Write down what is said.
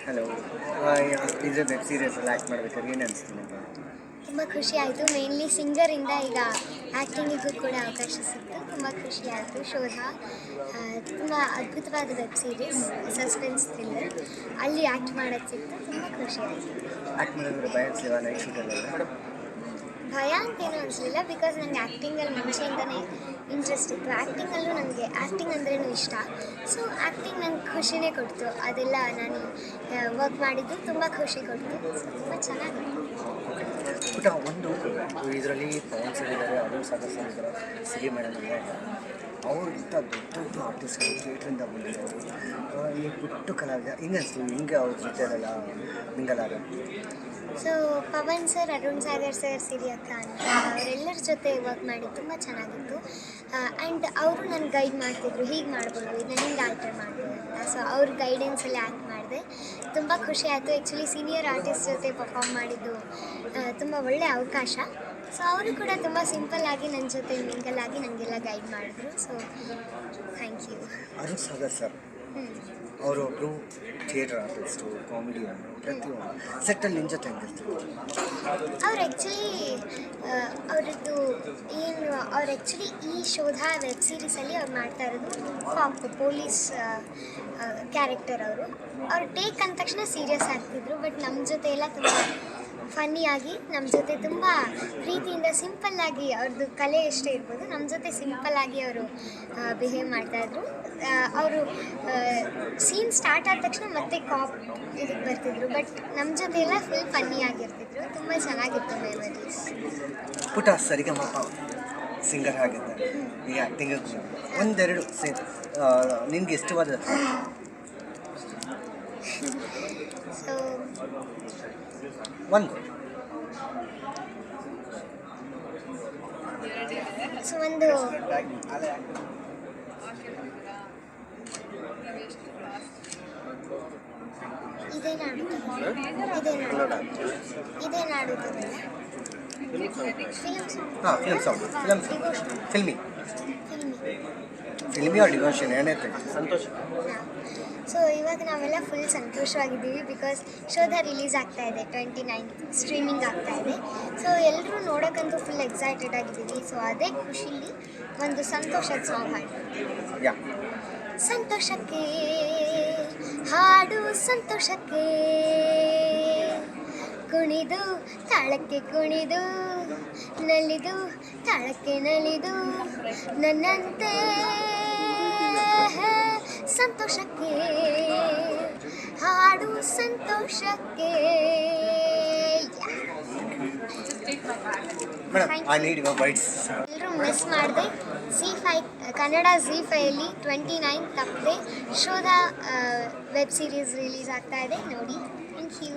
Hello. ಇದು web series ಎಲ್ಲ act ಮಾಡಬೇಕಾದ್ರೆ ಏನು ಅನಿಸ್ತು ನಿಮಗೆ? ತುಂಬ ಖುಷಿ ಆಯಿತು. ಮೇನ್ಲಿ ಸಿಂಗರಿಂದ ಈಗ ಆ್ಯಕ್ಟಿಂಗಿಗೂ ಕೂಡ ಅವಕಾಶ ಸಿಕ್ತು. ತುಂಬ ಖುಷಿ ಆಯಿತು. ಶೋಧ ತುಂಬ ಅದ್ಭುತವಾದ ವೆಬ್ ಸೀರೀಸ್, ಸಸ್ಪೆನ್ಸ್ ಥ್ರಿಲ್ಲರ್. ಅಲ್ಲಿ ಆ್ಯಕ್ಟ್ ಮಾಡೋದು ಸಿಕ್ತು. ತುಂಬ ಖುಷಿ ಆಯಿತು. ಆ್ಯಕ್ಟ್ ಮಾಡಿದ್ರೆ ಭಯ ಅನಿಸ್ಲಿಲ್ಲ ನೈಟ್ ಶೂಟಲ್ಲೆಲ್ಲ? ಭಯ ಅಂತೇನೂ ಅನಿಸಲಿಲ್ಲ, ಬಿಕಾಸ್ ನನಗೆ ಆ್ಯಕ್ಟಿಂಗಲ್ಲಿ ಮುಂಚೆಯಿಂದನೇ ಇಂಟ್ರೆಸ್ಟ್ ಇತ್ತು. ಆ್ಯಕ್ಟಿಂಗಲ್ಲೂ ನನಗೆ ಆ್ಯಕ್ಟಿಂಗ್ ಅಂದ್ರೂ ಇಷ್ಟ. ಸೊ ಆ್ಯಕ್ಟಿಂಗ್ ನಂಗೆ ಖುಷಿನೇ ಕೊಡ್ತು. ಅದೆಲ್ಲ ನಾನು ವರ್ಕ್ ಮಾಡಿದ್ದು ತುಂಬ ಖುಷಿ ಕೊಡ್ತು. ಸೊ ತುಂಬ ಚೆನ್ನಾಗಿತ್ತು. ಬಟ್ ಒಂದು ಇದರಲ್ಲಿ ಪವನ್ ಸರ್ ಇದ್ದಾರೆ, ಅರುಣ್ ಸಾಗರ್ ಸರ್ ಇದ್ದಾರೆ, ಸಿರಿ ಮೇಡಮ್ ಇದ್ದಾರೆ. ಅವರು ಇಂಥ ದೊಡ್ಡ ದೊಡ್ಡ ಆರ್ಟಿಸ್ಟ್ಗಳು ಥಿಯೇಟ್ರಿಂದ ಬಂದಿದ್ದಾರೆ. ಈ ಪುಟ್ಟು ಕಲಾವಿದ ಹಿಂಗೆ ಅನಿಸ್ತು, ಹಿಂಗೆ ಅವ್ರ ಜೊತೆಲೆಲ್ಲ ಮಿಂಗಲಾಗ. So Pavan sir, Arun Sagar sir, Siri ಅಕ್ಕ ಅಂತ ಅವರೆಲ್ಲರ ಜೊತೆ ವರ್ಕ್ ಮಾಡಿ ತುಂಬ ಚೆನ್ನಾಗಿತ್ತು. ಆ್ಯಂಡ್ ಅವರು ನನ್ನ ಗೈಡ್ ಮಾಡ್ತಿದ್ರು, ಹೀಗೆ ಮಾಡ್ಬೋದು, ಇದನ್ನ ಹಿಂಗೆ ಆಲ್ಟರ್ ಮಾಡ್ಬೋದು ಅಂತ. ಸೊ ಅವ್ರ ಗೈಡೆನ್ಸಲ್ಲಿ ಆ್ಯಕ್ಟ್ ಮಾಡಿದೆ. ತುಂಬ ಖುಷಿ ಆಯಿತು. ಆ್ಯಕ್ಚುಲಿ ಸೀನಿಯರ್ ಆರ್ಟಿಸ್ಟ್ ಜೊತೆ ಪರ್ಫಾರ್ಮ್ ಮಾಡಿದ್ದು ತುಂಬ ಒಳ್ಳೆಯ ಅವಕಾಶ. ಸೊ ಅವರು ಕೂಡ ತುಂಬ ಸಿಂಪಲ್ಲಾಗಿ ನನ್ನ ಜೊತೆ ಮಿಂಗಲಾಗಿ ನನಗೆಲ್ಲ ಗೈಡ್ ಮಾಡಿದ್ರು. So thank you. Arun Sagar sir ಅವರೊಬ್ಬರು ಥಿಯೇಟರ್ ಆರ್ಟಿಸ್ಟು, ಕಾಮಿಡಿಯನ್, ಪ್ರತಿಯೊಂದು ಸೆಟ್ಟಲ್ಲಿ ನಿನ್ನ ಜೊತೆ ಹೆಂಗಿರ್ತಾರೆ ಅವ್ರು ಆ್ಯಕ್ಚುಲಿ ಅವ್ರದ್ದು ಏನು ಅವ್ರು ಆ್ಯಕ್ಚುಲಿ ಈ ಶೋಧ ವೆಬ್ ಸೀರೀಸಲ್ಲಿ ಅವ್ರು ಮಾಡ್ತಾ ಇರೋದು ಕಾಪ್, ಪೊಲೀಸ್ ಕ್ಯಾರೆಕ್ಟರ್. ಅವರು ಟೇಕ್ ಅಂದ ತಕ್ಷಣ ಸೀರಿಯಸ್ ಆಗ್ತಿದ್ರು. ಬಟ್ ನಮ್ಮ ಜೊತೆ ಎಲ್ಲ ತುಂಬ ಫನ್ನಿಯಾಗಿ, ನಮ್ಮ ಜೊತೆ ತುಂಬ ಪ್ರೀತಿಯಿಂದ ಸಿಂಪಲ್ಲಾಗಿ, ಅವ್ರದ್ದು ಕಲೆ ಎಷ್ಟೇ ಇರ್ಬೋದು, ನಮ್ಮ ಜೊತೆ ಸಿಂಪಲ್ಲಾಗಿ ಅವರು ಬಿಹೇವ್ ಮಾಡ್ತಾಯಿದ್ರು. ಅವರು ಸೀನ್ ಸ್ಟಾರ್ಟ್ ಆದ ತಕ್ಷಣ ಮತ್ತೆ ಕಾಪ್ ಇದಕ್ಕೆ ಬರ್ತಿದ್ರು. ಬಟ್ ನಮ್ಮ ಜೊತೆ ಎಲ್ಲ ಫುಲ್ ಫನ್ನಿಯಾಗಿರ್ತಿದ್ರು. ತುಂಬ ಚೆನ್ನಾಗಿತ್ತು ಮೆಮರೀಸ್. ಪುಟ ಸರಿಗಮಪ ಸಿಂಗರ್ ಆಗಿದ್ದಾರೆ, ಈಗ ಆ್ಯಕ್ಟಿಂಗ್ ಒಂದೆರಡು ನಿನಗೆ ಇಷ್ಟವಾದ ಸೊ ಒಂದು ಒಂದು ಇದೇ ನಾಡು ಫಿಲ್ಮಿ ಆರ್ ಡಿವೋಷನ್ ಏನೈತೆ ಸಂತೋಷ. ಸೊ ಇವಾಗ ನಾವೆಲ್ಲ ಫುಲ್ ಸಂತೋಷವಾಗಿದ್ದೀವಿ, ಬಿಕಾಸ್ ಶೋಧ ರಿಲೀಸ್ ಆಗ್ತಾ ಇದೆ 29 ಸ್ಟ್ರೀಮಿಂಗ್ ಆಗ್ತಾ ಇದೆ. ಸೊ ಎಲ್ಲರೂ ನೋಡೋಕ್ಕಂತೂ ಫುಲ್ ಎಕ್ಸೈಟೆಡ್ ಆಗಿದ್ದೀವಿ. ಸೊ ಅದೇ ಖುಷಿಲಿ ಒಂದು ಸಂತೋಷದ ಸಾಂಗ್ ಹಾಡ್ತೀವಿ. ಸಂತೋಷಕ್ಕೆ ಹಾಡು, ಸಂತೋಷಕ್ಕೆ ಕುಣಿದು ತಾಳಕ್ಕೆ ಕುಣಿದು, ನಲಿದು ತಾಳಕ್ಕೆ ನಲಿದು, ನನ್ನಂತೆ ಸಂತೋಷಕ್ಕೆ ಹಾಡು, ಸಂತೋಷಕ್ಕೆ. ಎಲ್ಲರೂ ಮಿಸ್ ಮಾಡಿದೆ. ZEE5 ಕನ್ನಡ ZEE5ಅಲ್ಲಿ 29 ತಪ್ಪದೆ ಶೋಧ ವೆಬ್ ಸೀರೀಸ್ ರಿಲೀಸ್ ಆಗ್ತಾ ಇದೆ, ನೋಡಿ. Thank you.